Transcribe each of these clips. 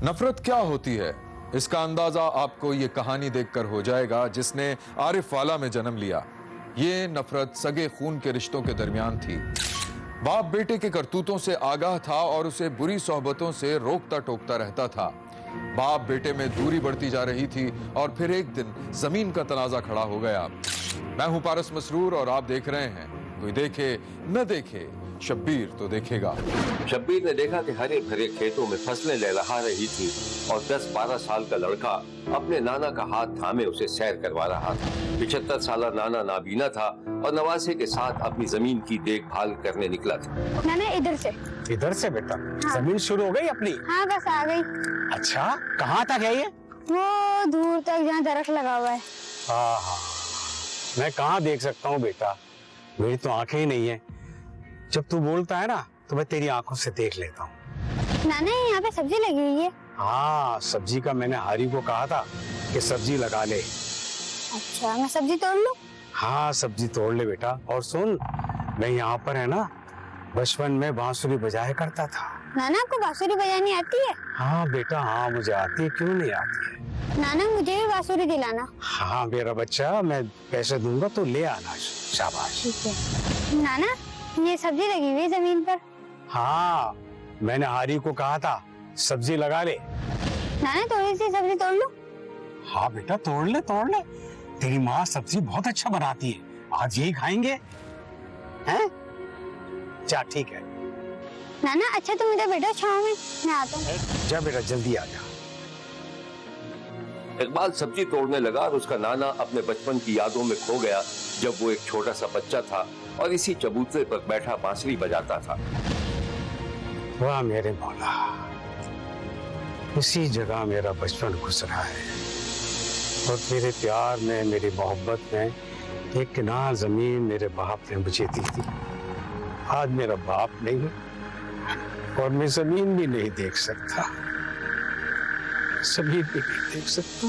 नफरत क्या होती है, इसका अंदाजा आपको ये कहानी देखकर हो जाएगा जिसने आरिफ वाला में जन्म लिया। ये नफरत सगे खून के रिश्तों के दरमियान थी। बाप बेटे के करतूतों से आगाह था और उसे बुरी सोहबतों से रोकता टोकता रहता था। बाप बेटे में दूरी बढ़ती जा रही थी और फिर एक दिन जमीन का तनाजा खड़ा हो गया। मैं हूं पारस मसरूर और आप देख रहे हैं कोई देखे न देखे, शब्बीर तो देखेगा। शब्बीर ने देखा कि हरे भरे खेतों में फसलें लहलहा रही थी और 10-12 साल का लड़का अपने नाना का हाथ थामे उसे सैर करवा रहा था। 75 साल नाना नाबीना था और नवासे के साथ अपनी जमीन की देखभाल करने निकला था। नाना इधर से बेटा। हाँ। जमीन शुरू हो गई अपनी? हाँ बस आ गई। अच्छा, कहाँ तक है ये? वो दूर तक जहाँ दरख्त लगा हुआ है। हाँ, मैं कहाँ देख सकता हूँ बेटा, मेरी तो आंखें ही नहीं है। जब तू बोलता है ना तो मैं तेरी आंखों से देख लेता हूँ। नाना यहाँ पे सब्जी लगी हुई है। हाँ, सब्जी का मैंने हारी को कहा था कि सब्जी लगा ले। अच्छा, मैं सब्जी तोड़ लूं? हाँ, सब्जी तोड़ ले बेटा। और सुन, मैं यहाँ पर है ना बचपन में बांसुरी बजाया करता था। नाना आपको बांसुरी बजानी आती है? हाँ बेटा, हाँ मुझे आती है, क्यों नहीं आती है। नाना मुझे भी बांसुरी दिलाना। हाँ मेरा बच्चा, मैं पैसे दूंगा तो ले आना। शाबाश। ठीक है। नाना ये सब्जी लगी हुई है जमीन पर। हाँ, मैंने हारी को कहा था सब्जी लगा ले। नाना थोड़ी सी सब्जी तोड़ लूं? हाँ बेटा, तोड़ ले तोड़ ले। तेरी माँ सब्जी बहुत अच्छा बनाती है, आज यही खाएंगे हैं? जा ठीक है। नाना अच्छा तुम इधर बैठो छाँव में, मैं आता हूँ। जा बेटा, जल्दी आ जा। इकबाल सब्जी तोड़ने लगा और उसका नाना अपने बचपन की यादों में खो गया जब वो एक छोटा सा बच्चा था और इसी चबूतरे पर बैठा बांसुरी बजाता था। वाह मेरे मौला, इसी जगह मेरा बचपन गुजरा है और मेरे प्यार में, मेरी मोहब्बत में एक किनार जमीन मेरे बाप ने मुझे दी थी। आज मेरा बाप नहीं है और मैं जमीन भी नहीं देख सकता, जमीन भी नहीं देख सकता।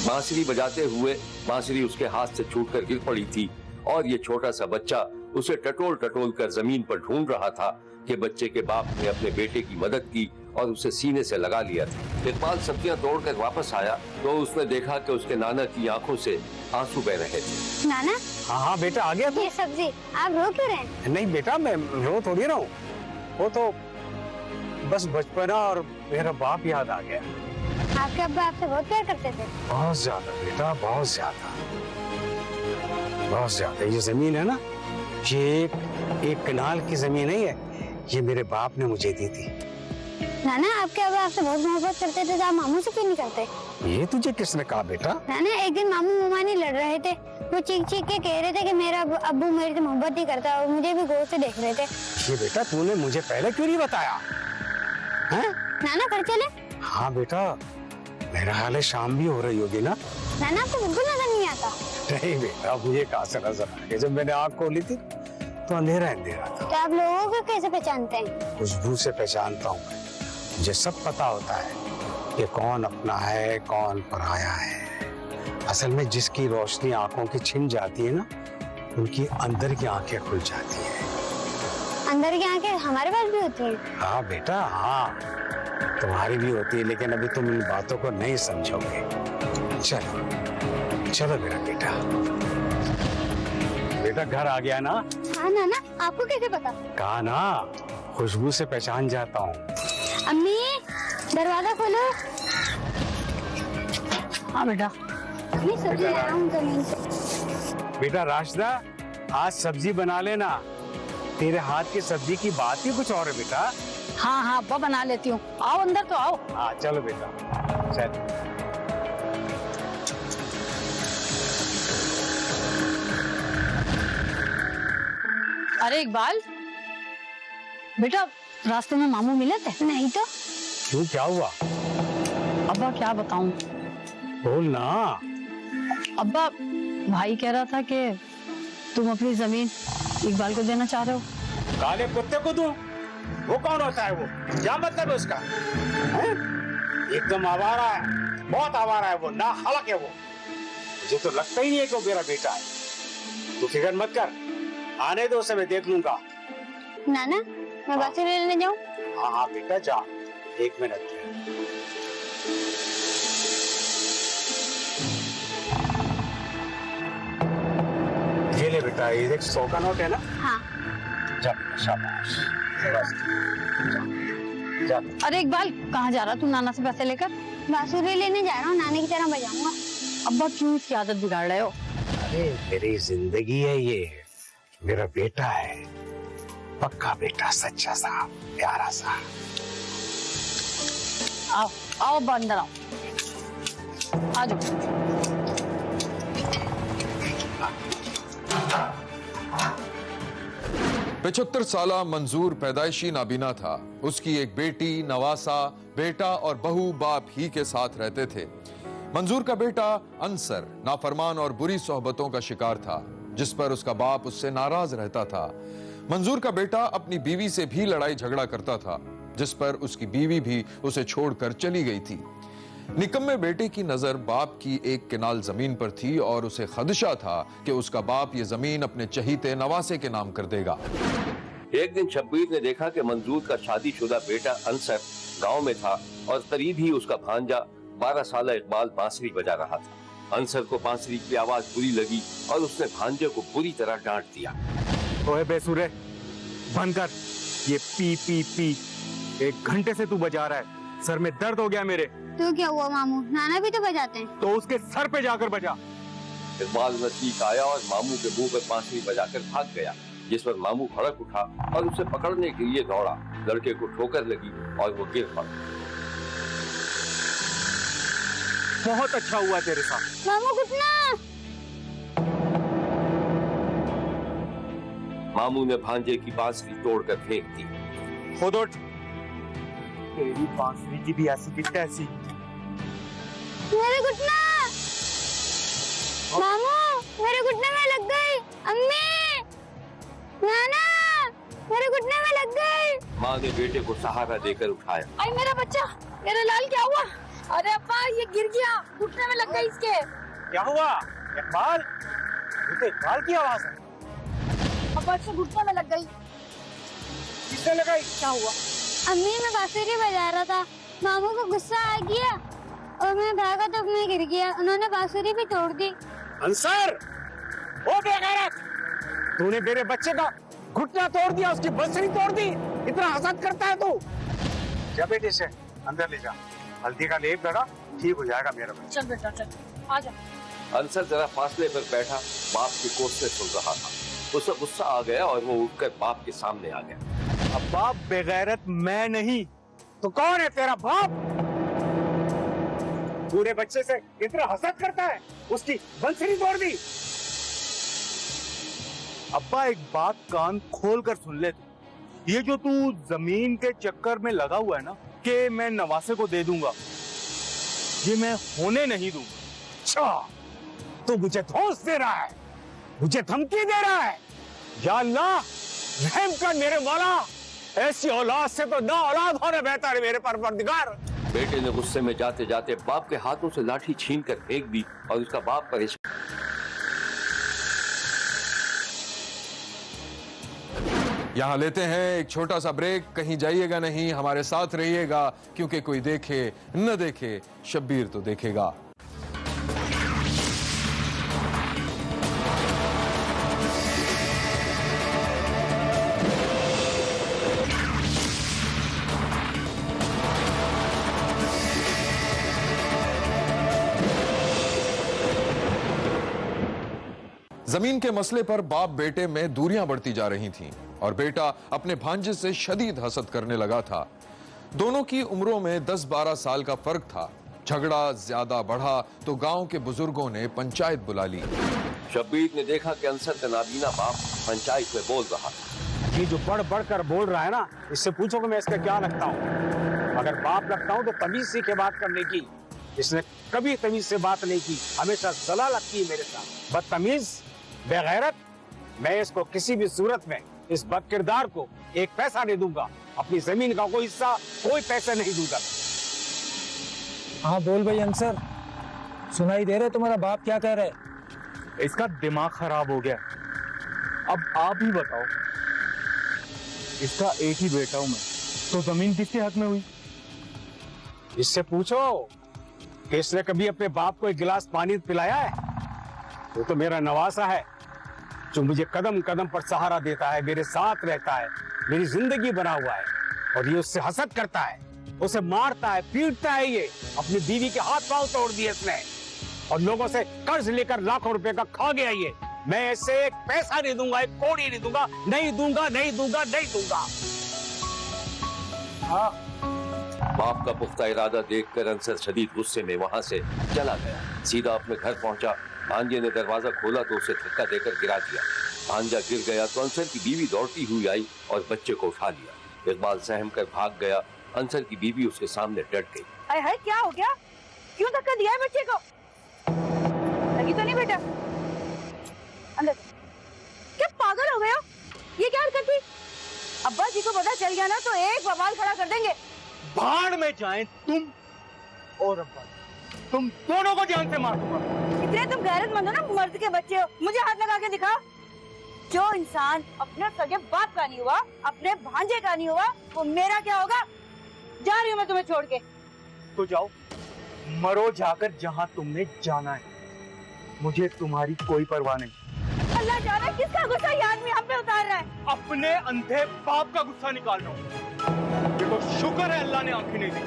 बांसुरी बजाते हुए बांसुरी उसके हाथ से छूटकर गिर पड़ी थी और ये छोटा सा बच्चा उसे टटोल टटोल कर जमीन पर ढूंढ रहा था कि बच्चे के बाप ने अपने बेटे की मदद की और उसे सीने से लगा लिया था। इकबाल सब्जियां तोड़कर वापस आया तो उसने देखा कि उसके नाना की आंखों से आंसू बह रहे थे। नाना हाँ बेटा, आ गया। ये सब्जी आप रो क्यों रहे हैं? नहीं बेटा, मैं रो थोड़ी रहा हूँ, वो तो बस बचपना और मेरा बाप याद आ गया। आपके अब्बा आपसे बहुत प्यार करते थे? बहुत ज्यादा बेटा, बहुत ज्यादा, बहुत ज्यादा। ये जमीन है ना, ये एक कनाल की जमीन नहीं है, ये मेरे बाप ने मुझे दी थी। नाना आपके अब्बा आपसे बहुत मोहब्बत करते थे तो आप मामू से क्यों नहीं करते? ये तुझे किसने कहा बेटा? नाना एक दिन मामू मामानी लड़ रहे थे, वो चीख चीख के कह रहे थे कि मेरा अब्बू मेरे से मोहब्बत नहीं करता और मुझे भी गौर से देख रहे थे। ये बेटा तूने मुझे पहले क्यों नहीं बताया हैं? नाना घर चले? हाँ बेटा, मेरा हाल है शाम भी हो रही होगी ना। नाना आपको बिल्कुल नजर नहीं आता? नहीं बेटा, मुझे कहाँ से नजर आ गया, जब मैंने आँख खोली थी तो अंधेरा अंधेरा था। तो आप लोगों को कैसे पहचानते हैं? खुशबू से पहचानता हूँ, मुझे सब पता होता है कि कौन अपना है कौन पराया है। असल में जिसकी रोशनी आंखों की छिन जाती है ना, उनकी अंदर की आंखें खुल जाती है। अंदर की आंखें हमारे पास भी होती हैं? हाँ बेटा, हाँ तुम्हारी भी होती है, लेकिन अभी तुम इन बातों को नहीं समझोगे। चलो चलो मेरा बेटा। बेटा घर आ गया ना? हाँ नाना, आपको कैसे पता? कहा ना, खुशबू से पहचान जाता हूँ। अम्मी दरवाजा खोलो। हाँ बेटा। मैं सब्जी ले रहा हूँ जमीन से। बेटा राशिदा, आज सब्जी बना लेना, तेरे हाथ की सब्जी की बात ही कुछ और है बेटा। हाँ हाँ अब्बा बना लेती हूँ, आओ अंदर तो आओ। हाँ चलो बेटा, चल। अरे इकबाल बेटा, रास्ते में मामू मिले थे? नहीं तो। क्यों, क्या हुआ? अब्बा क्या बताऊं, बोल ना। अब्बा भाई कह रहा था कि तुम अपनी जमीन इकबाल को देना चाह रहे हो। काले कुत्ते को दूं? वो कौन होता है वो? क्या मतलब है उसका? है? एकदम आवारा है, बहुत आवारा है वो, नाखलक है वो। मुझे तो लगता ही नहीं है कि वो मेरा बेटा है। तू फिक्र मत कर, आने दो उसे, मैं देख लूंगा। नाना मैं बात लेने जाऊँ? हाँ हाँ बेटा जा, 1 मिनट। ले बेटा, ये देख 100 का नोट है ना। हाँ। जा शाबाश, जा। अरे इकबाल, कहाँ जा रहा तू नाना से पैसे लेकर? बांसुरी लेने जा रहा हूँ, नानी की तरह बजाऊंगा। अब्बा क्यों इसकी आदत बिगाड़ रहे हो? अरे मेरी जिंदगी है ये, मेरा बेटा है, पक्का बेटा, सच्चा सा, प्यारा सा। आओ आओ अब्बा, अंदर आओ, आ जाओ। 75 साला मंजूर पैदाइशी नाबीना था। उसकी एक बेटी, नवासा, बेटा और बहू बाप ही के साथ रहते थे। मंजूर का बेटा अंसर नाफरमान और बुरी सोहबतों का शिकार था, जिस पर उसका बाप उससे नाराज रहता था। मंजूर का बेटा अपनी बीवी से भी लड़ाई झगड़ा करता था, जिस पर उसकी बीवी भी उसे छोड़कर चली गई थी। निकम्मे बेटे की नजर बाप की एक किनाल जमीन पर थी और उसे खदशा था कि उसका बाप ये जमीन अपने चहीते नवासे के नाम कर देगा। एक दिन शब्बीर ने देखा कि मंजूर का शादीशुदा बेटा अंसर गांव में था और करीब ही उसका भांजा 12 साला इकबाल बांसुरी बजा रहा था। अंसर को बांसुरी की आवाज बुरी लगी और उसने भांजे को बुरी तरह डांट दिया। ओए बेसुरे, बंद कर ये पी पी पी। 1 घंटे से तू बजा रहा है, सर में दर्द हो गया मेरे। तो क्या हुआ मामू, नाना भी तो बजाते हैं। तो उसके सर पे जाकर बजा। इकबाल नजदीक आया और मामू के मुंह पर बांसुरी बजाकर भाग गया, जिस पर मामू भड़क उठा और उसे पकड़ने के लिए दौड़ा। लड़के को ठोकर लगी और वो गिर पड़ा। बहुत अच्छा हुआ तेरे साथ। मामू घुटना। मामू ने भांजे की बांसुरी तोड़कर फेंक दी। खुद उठ, तेरी बांसुरी की भी ऐसी की तैसी। मेरे घुटना। मामू, मेरे घुटने में लग गई। अम्मी, नाना, मेरे घुटने में लग गई। माँ ने बेटे को सहारा देकर उठाया। आई मेरा बच्चा, मेरा लाल, क्या हुआ? अरे अब्बा, ये गिर गया, घुटने में लग गई इसके। क्या हुआ इकबाल? ये तो इकबाल की आवाज है। अब्बा, इसके घुटने में लग गई। किसने लगाई? क्या हुआ? अम्मी, मैं बांसुरी बजा रहा था, मामू को गुस्सा आ गया और मैं भागा तो मैं गिर गया। उन्होंने बांसुरी भी तोड़ दी। अंसर, ओ बेगैरत, तूने मेरे बच्चे का घुटना तोड़ दिया, उसकी बांसुरी तोड़ दी। इतना हसद करता है तू? जा बेटे से अंदर ले जा, हल्दी का लेप लगा, ठीक हो जाएगा मेरा बच्चा। चल बेटा चल, आ जा। अंसर जरा फासले पर बैठा बाप की कोशिश सुन रहा था। उसे गुस्सा आ गया और वो उठकर बाप के सामने आ गया। अब बाप बेगैरत मैं नहीं तो कौन है तेरा बाप? पूरे बच्चे से इतना हसद करता है, उसकी बंसरी तोड़ दी। अब्बा एक बात कान खोल कर सुन ले, ये जो तू जमीन के चक्कर में लगा हुआ है ना कि मैं नवासे को दे दूंगा, ये मैं होने नहीं दूंगा। अच्छा, तो मुझे धौंस दे रहा है, मुझे धमकी दे रहा है। या अल्लाह, रहम कर मेरे मौला, ऐसी औलाद से तो ना औलाद होना बेहतर है मेरे परवरदिगार। बेटे ने गुस्से में जाते जाते बाप के हाथों से लाठी छीनकर फेंक दी और उसका बाप परेशान। यहां लेते हैं एक छोटा सा ब्रेक। कहीं जाइएगा नहीं, हमारे साथ रहिएगा, क्योंकि कोई देखे न देखे, शब्बीर तो देखेगा। जमीन के मसले पर बाप बेटे में दूरियां बढ़ती जा रही थीं और बेटा अपने भांजे से शदीद हसद करने लगा था। दोनों की उम्रों में 10-12 साल का फर्क था। झगड़ा ज्यादा बढ़ा तो गांव के बुजुर्गों ने पंचायत बुला ली। शब्बीर ने देखा कि अंसर का नाबीना बाप पंचायत में बोल रहा था। ये जो बढ़ बढ़ कर बोल रहा है ना, इससे पूछो कि मैं इसका क्या लगता हूँ। अगर बाप लगता हूँ तो तमीज सीखे बात करने की। इसने कभी तमीज से बात नहीं की, हमेशा सलाह लगती है मेरे साथ। बदतमीज, बेगैरत, मैं इसको किसी भी सूरत में, इस बदकिरदार को 1 पैसा नहीं दूंगा। अपनी जमीन का कोई हिस्सा, कोई पैसे नहीं दूंगा। हाँ बोल भाई अंसर, सुनाई दे रहे तुम्हारा बाप क्या कह रहा है? इसका दिमाग खराब हो गया। अब आप ही बताओ, इसका एक ही बेटा हूं मैं, तो जमीन किसके हक में हुई? इससे पूछो कि इसने कभी अपने बाप को 1 गिलास पानी पिलाया है? वो तो मेरा नवासा है, जो मुझे कदम कदम पर सहारा देता है, मेरे साथ रहता है, मेरी जिंदगी बना हुआ है, और ये उससे हसद करता है, उसे मारता है, पीटता है। ये अपनी बीवी के हाथ पांव तोड़ दिए इसने, और लोगों से कर्ज लेकर लाखों रुपए का खा गया ये। मैं इससे एक पैसा नहीं दूंगा, एक कौड़ी नहीं दूंगा, नहीं दूंगा, नहीं दूंगा, नहीं दूंगा। हाँ, बाप का पुख्ता इरादा देखकर अंसर शदीद गुस्से में वहां से चला गया। सीधा अपने घर पहुंचा। भांजे ने दरवाजा खोला तो उसे धक्का देकर गिरा दिया। भांजा गिर गया तो अंसर की बीवी दौड़ती हुई आई और बच्चे को उठा लिया। इकबाल सहम कर भाग गया। अंसर की बीवी उसके सामने डट गई। अरे हाय, क्या हो गया? क्यों धक्का दिया है बच्चे को? लगी तो नहीं बेटा? अंदर। क्या पागल हो गए हो? ये क्या हरकत थी? अब्बा जी को पता चल गया ना तो एक बवाल खड़ा कर देंगे। भाड़ में जाएं तुम और अब्बा, तुम दोनों को जान से मार दूंगा। इतने तुम गैरतमंद हो ना, मर्द के बच्चे हो। मुझे हाथ लगा के दिखाओ। जो इंसान अपने सगे बाप का नहीं हुआ, अपने भांजे का नहीं हुआ, वो मेरा क्या होगा? जा रही हूँ मैं तुम्हें छोड़ के। तो जाओ, मरो जाकर जहां तुमने जाना है। मुझे तुम्हारी कोई परवाह नहीं। अल्लाह जाने किसका गुस्सा ये आदमी हम पे उतार रहा है। अपने अंधे बाप का गुस्सा निकाल रहा हूँ। देखो, शुक्र है अल्लाह ने आंखें नहीं दी,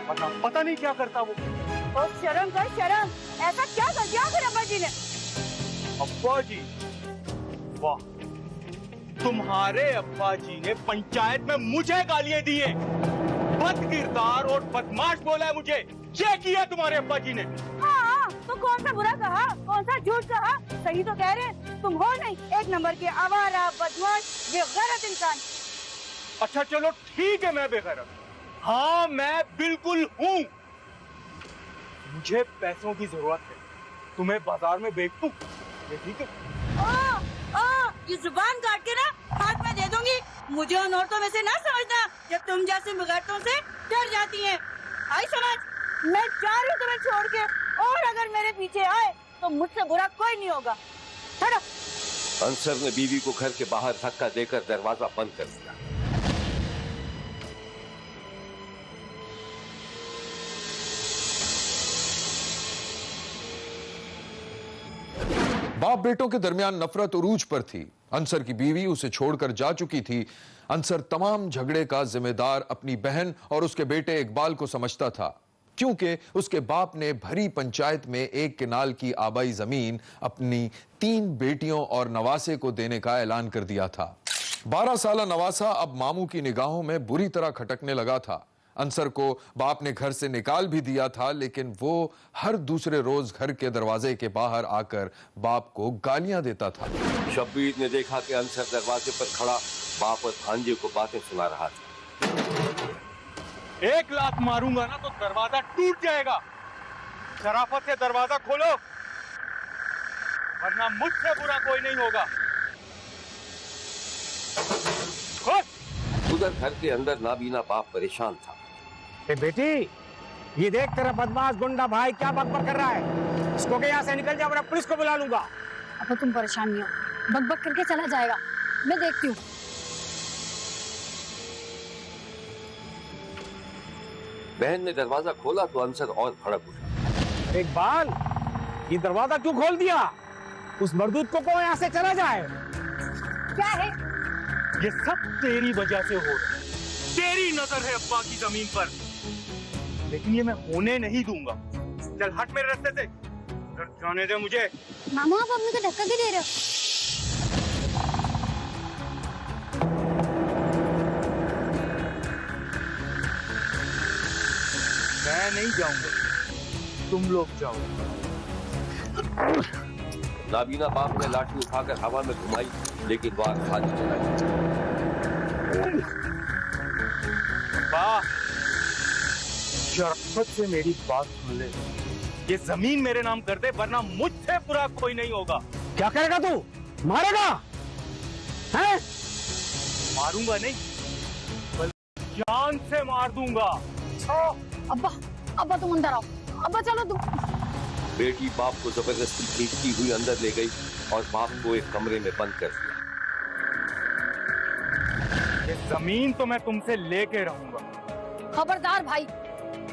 वरना पता नहीं क्या करता वो। और शर्म कर, शर्म। ऐसा क्या कर दिया फिर अब्बा जी ने? अब्बा जी? वाह, तुम्हारे अब्बा जी ने पंचायत में मुझे गालियां दी है, बद किरदार और बदमाश बोला है मुझे। ये किया तुम्हारे अब्बा जी ने। हाँ, तो कौन सा बुरा कहा, कौन सा झूठ कहा? सही तो कह रहे हैं। तुम हो नहीं एक नंबर के आवारा, बदमाश, बेगैरत इंसान। अच्छा चलो ठीक है, मैं बेगैरत। हाँ, मैं बिल्कुल हूँ। मुझे पैसों की जरूरत है, तुम्हें बाजार में बेच दूं, ये ठीक है? ये जुबान काट के ना हाथ में दे दूंगी। मुझे उन औरतों में से ना समझना जब तुम जैसे बेगैरतों से डर जाती हैं। आई समझ? मैं जा रही हूँ तुम्हें छोड़ के, और अगर मेरे पीछे आए तो मुझसे बुरा कोई नहीं होगा। हटो। अंसर ने बीवी को घर के बाहर धक्का देकर दरवाजा बंद कर दिया। बाप बेटों के दरमियान नफरत उरूज पर थी। अंसर की बीवी उसे छोड़कर जा चुकी थी। अंसर तमाम झगड़े का जिम्मेदार अपनी बहन और उसके बेटे इकबाल को समझता था, क्योंकि उसके बाप ने भरी पंचायत में एक केनाल की आबाई जमीन अपनी 3 बेटियों और नवासे को देने का ऐलान कर दिया था। 12 साला नवासा अब मामू की निगाहों में बुरी तरह खटकने लगा था। अंसर को बाप ने घर से निकाल भी दिया था, लेकिन वो हर दूसरे रोज घर के दरवाजे के बाहर आकर बाप को गालियां देता था। शब्बीर ने देखा कि अंसर दरवाजे पर खड़ा बाप और भांजे को बातें सुना रहा था। एक लात मारूंगा ना तो दरवाजा टूट जाएगा। शराफत से दरवाजा खोलो, वरना मुझसे बुरा कोई नहीं होगा। खोल। उधर घर के अंदर नाबीना बाप परेशान था। बेटी, ये देख तेरा बदमाश गुंडा भाई क्या बकबक कर रहा है। इसको के यहाँ से निकल जा, वरना पुलिस को बुला लूंगा। अब तुम परेशान नहीं हो, बक बक करके चला जाएगा, मैं देखती हूँ। बहन ने दरवाजा खोला तो अंसर और भड़क उठा। इकबाल, ये दरवाजा क्यों खोल दिया? उस मरदूद को यहाँ से चला जाए। क्या है? ये सब तेरी वजह से हो रहा है। तेरी नजर है अब्बा की जमीन पर, लेकिन ये मैं होने नहीं दूंगा। चल हट मेरे रास्ते से, जाने दे मुझे। मामा, आप अम्मी को धक्का क्यों दे रहे हो? मैं नहीं जाऊंगा, तुम लोग जाओ। नाबीना बाप ने लाठी उठाकर हवा में घुमाई, लेकिन वार खाली चला गया। वाह, शराफत से मेरी बात सुन ले। ये जमीन मेरे नाम कर दे, वरना मुझसे बुरा कोई नहीं होगा। क्या करेगा तू? मारेगा? हैं? मारूंगा नहीं, बल्कि जान से मार दूंगा। अब्बा, अब्बा तुम अंदर आओ। अब्बा चलो तुम। बेटी बाप को जबरदस्ती खींचती हुई अंदर ले गई और बाप को एक कमरे में बंद कर दिया। ये जमीन तो मैं तुमसे लेके रहूंगा। खबरदार भाई,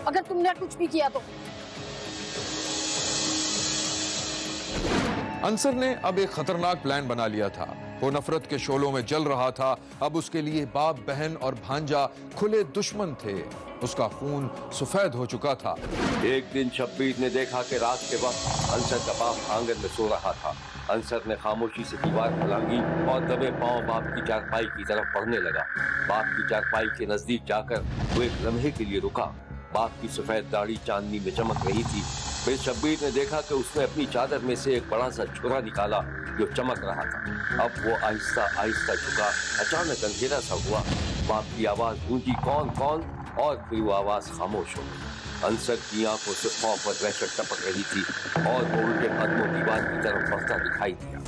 अगर तुमने कुछ भी किया तो। अंसर ने अब एक खतरनाक प्लान बना लिया था। वो नफरत के शोलों में जल रहा था। अब उसके लिए बाप, बहन और भांजा खुले दुश्मन थे। उसका खून सफेद हो चुका था। एक दिन शब्बीर ने देखा कि रात के वक्त अंसर का बाप आंगन में सो रहा था। अंसर ने खामोशी से दीवार फलांगी और दबे पांव बाप की चारपाई की तरफ बढ़ने लगा। बाप की चारपाई के नजदीक जाकर वो एक लम्हे के लिए रुका। बाप की सफेद दाढ़ी चांदनी में चमक रही थी। फिर शब्बीर ने देखा कि उसने अपनी चादर में से एक बड़ा सा छुरा निकाला जो चमक रहा था। अब वो आहिस्ता आहिस्ता झुका। अचानक अंधेरा सा हुआ। बाप की आवाज गूंजी, कौन कौन, और फिर वो आवाज खामोश हो गई। अंसर की आंखों से खौफ और वहशत टपक रही थी और वो उनके कदमों दीवार की तरफ बढ़ता दिखाई दिया।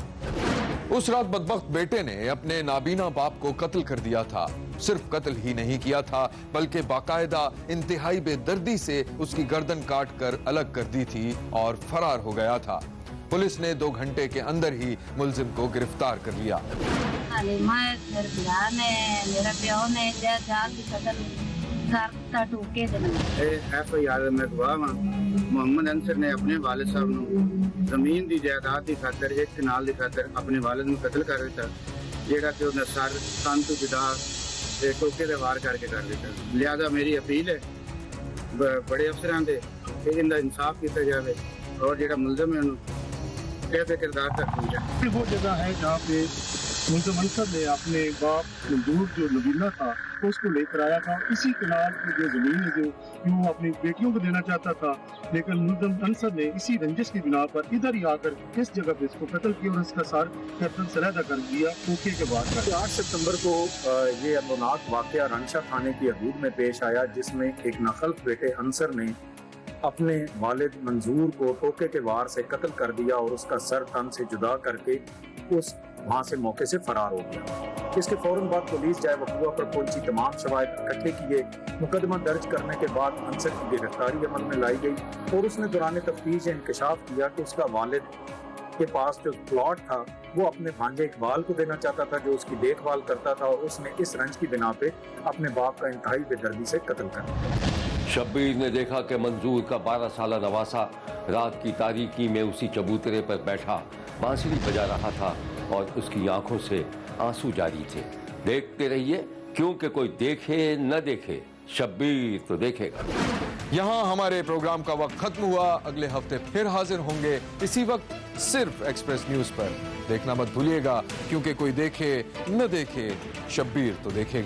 उस रात बदबख्त बेटे ने अपने नाबीना बाप को कत्ल कर दिया था। सिर्फ कत्ल ही नहीं किया था, बल्कि बाकायदा इंतहाई बेदर्दी से उसकी गर्दन काट कर अलग कर दी थी और फरार हो गया था। पुलिस ने 2 घंटे के अंदर ही मुलजिम को गिरफ्तार कर लिया। मेरा प्यो ने FIR में गवाह हां मोहम्मद अंसर ने अपने वालिद साहब ਨੂੰ ਜ਼ਮੀਨ ਦੀ ਜਾਇਦਾਦ ਦੀ ਖਾਤਰ ਇੱਕ ਕਨਾਲ ਦੀ ਖਾਤਰ ਆਪਣੇ ਵਾਲਿਦ ਨੂੰ ਕਤਲ ਕਰ ਦਿੱਤਾ ਜਿਹੜਾ ਕਿ ਉਹਨੇ ਸਰ ਕੰਨ ਤੋਂ ਜੁਦਾ ਤੇ ਟੋਕੇ ਦੇ ਵਾਰ ਕਰਕੇ ਕਰ ਦਿੱਤਾ। ਲਿਹਾਜ਼ਾ ਮੇਰੀ ਅਪੀਲ ਹੈ ਬੜੇ ਅਫਸਰਾਂ ਦੇ ਕਿ ਇਹਦਾ ਇਨਸਾਫ ਕੀਤਾ ਜਾਵੇ और ਜਿਹੜਾ ਮੁਲਜ਼ਮ ਹੈ ਉਹਨੂੰ कैसे किरदार तक पहुंचा। वो जगह है जहाँ पे मुल्ज़िम अंसर ने अपने बाप मंजूर जो नबीना था उसको लेकर आया था। इसी कनाल की जो जमीन है जो वो अपनी बेटियों को देना चाहता था, लेकिन मुल्ज़िम अंसर ने इसी रंजिश की बिना पर इधर ही आकर इस जगह पे इसको कत्ल किया और इसका सर गर्दन सलैदा कर दिया टोके के बाद। 8 सितंबर को ये अमरनाक वाक़या रंशा थाने की हदूद में पेश आया, जिसमें एक नाखल्फ बेटे अंसर ने अपने वालिद मंजूर को टोके के वार से कत्ल कर दिया और उसका सर तन से जुदा करके उस वहां से मौके से फरार हो गया। इसके फौरन बाद पुलिस जाए वकूआ पर पहुंची, तमाम शवाहिद इकट्ठे किए। मुकदमा दर्ज करने के बाद अंसर की गिरफ्तारी अमल में लाई गई और उसने दौरान तफ्तीश इंकशाफ किया कि उसका वालिद के पास जो प्लॉट था वो अपने भांजे इकबाल को देना चाहता था, जो उसकी देखभाल करता था, और उसने इस रंज की बिना पे अपने बाप का इंतहाई बेदर्दी से कत्ल कर दिया। शब्बीर ने देखा कि मंजूर का 12 साला नवासा रात की तारीकी में उसी चबूतरे पर बैठा बांसुरी बजा रहा था और उसकी आंखों से आंसू जारी थे। देखते रहिए, क्योंकि कोई देखे न देखे, शब्बीर तो देखेगा। यहाँ हमारे प्रोग्राम का वक्त खत्म हुआ। अगले हफ्ते फिर हाजिर होंगे इसी वक्त सिर्फ एक्सप्रेस न्यूज पर। देखना मत भूलिएगा, क्योंकि कोई देखे न देखे, शब्बीर तो देखेगा।